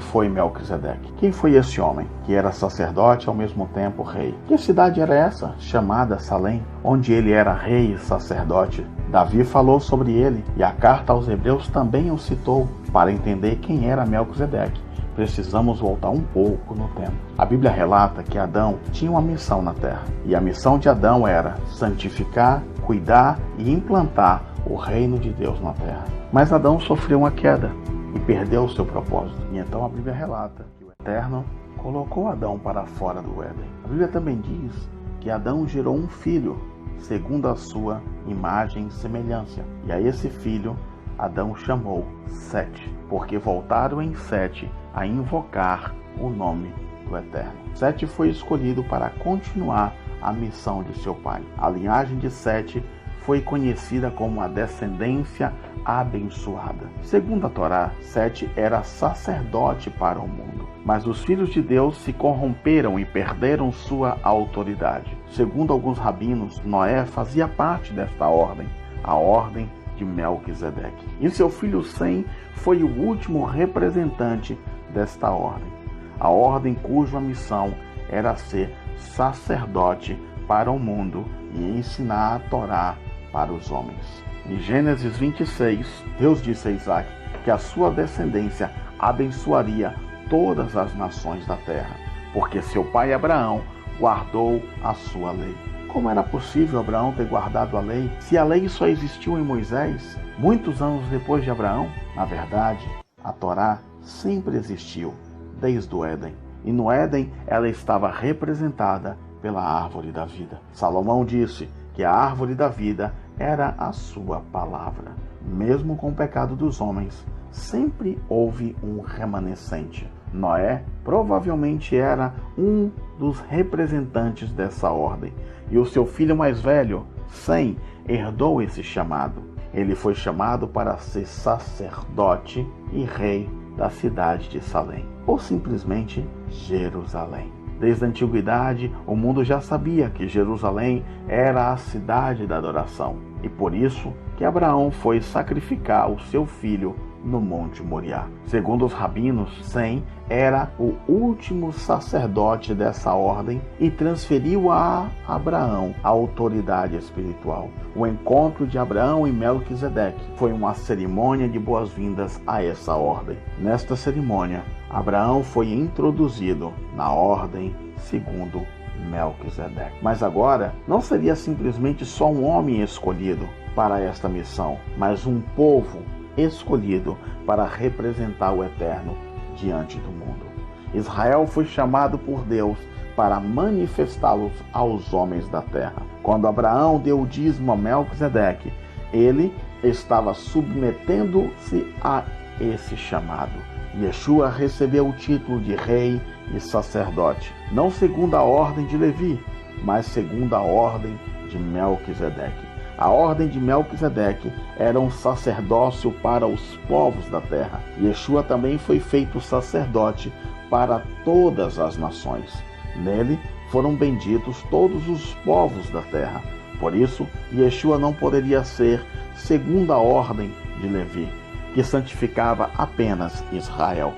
foi Melquisedeque? Quem foi esse homem, que era sacerdote e ao mesmo tempo rei? Que cidade era essa, chamada Salém, onde ele era rei e sacerdote? Davi falou sobre ele, e a carta aos Hebreus também o citou. Para entender quem era Melquisedeque, precisamos voltar um pouco no tempo. A Bíblia relata que Adão tinha uma missão na terra, e a missão de Adão era santificar, cuidar e implantar o reino de Deus na terra. Mas Adão sofreu uma queda e perdeu o seu propósito. E então a Bíblia relata que o Eterno colocou Adão para fora do Éden. A Bíblia também diz que Adão gerou um filho, segundo a sua imagem e semelhança. E a esse filho, Adão chamou Sete, porque voltaram em Sete a invocar o nome do Eterno. Sete foi escolhido para continuar a missão de seu pai. A linhagem de Sete foi conhecida como a descendência abençoada. Segundo a Torá, Sete era sacerdote para o mundo. Mas os filhos de Deus se corromperam e perderam sua autoridade. Segundo alguns rabinos, Noé fazia parte desta ordem, a ordem de Melquisedeque. E seu filho Sem foi o último representante desta ordem. A ordem cuja missão era ser sacerdote para o mundo e ensinar a Torá para os homens. Em Gênesis 26, Deus disse a Isaac que a sua descendência abençoaria todas as nações da terra, porque seu pai Abraão guardou a sua lei. Como era possível Abraão ter guardado a lei, se a lei só existiu em Moisés, muitos anos depois de Abraão? Na verdade, a Torá sempre existiu, desde o Éden. E no Éden ela estava representada pela árvore da vida. Salomão disse que a árvore da vida era a sua palavra. Mesmo com o pecado dos homens, sempre houve um remanescente. Noé provavelmente era um dos representantes dessa ordem, e o seu filho mais velho, Sem, herdou esse chamado. Ele foi chamado para ser sacerdote e rei da cidade de Salém, ou simplesmente Jerusalém. Desde a antiguidade, o mundo já sabia que Jerusalém era a cidade da adoração, e por isso que Abraão foi sacrificar o seu filho no Monte Moriá. Segundo os rabinos, Sem era o último sacerdote dessa ordem e transferiu a Abraão a autoridade espiritual. O encontro de Abraão e Melquisedeque foi uma cerimônia de boas-vindas a essa ordem. Nesta cerimônia, Abraão foi introduzido na ordem segundo Melquisedeque. Mas agora não seria simplesmente só um homem escolhido para esta missão, mas um povo escolhido para representar o Eterno diante do mundo. Israel foi chamado por Deus para manifestá-los aos homens da terra. Quando Abraão deu o dízimo a Melquisedeque, ele estava submetendo-se a esse chamado. Yeshua recebeu o título de rei e sacerdote, não segundo a ordem de Levi, mas segundo a ordem de Melquisedeque. A ordem de Melquisedeque era um sacerdócio para os povos da terra. Yeshua também foi feito sacerdote para todas as nações. Nele foram benditos todos os povos da terra. Por isso, Yeshua não poderia ser segundo a ordem de Levi, que santificava apenas Israel,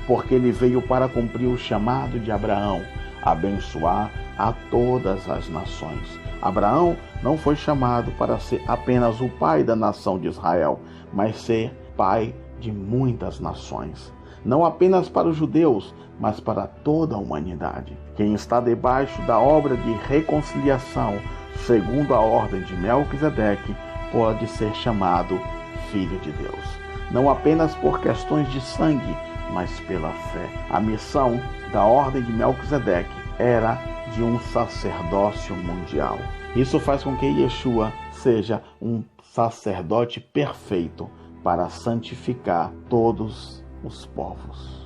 porque ele veio para cumprir o chamado de Abraão, abençoar a todas as nações. Abraão não foi chamado para ser apenas o pai da nação de Israel, mas ser pai de muitas nações. Não apenas para os judeus, mas para toda a humanidade. Quem está debaixo da obra de reconciliação, segundo a ordem de Melquisedeque, pode ser chamado filho de Deus. Não apenas por questões de sangue, mas pela fé. A missão da ordem de Melquisedeque era de um sacerdócio mundial. Isso faz com que Yeshua seja um sacerdote perfeito para santificar todos os povos.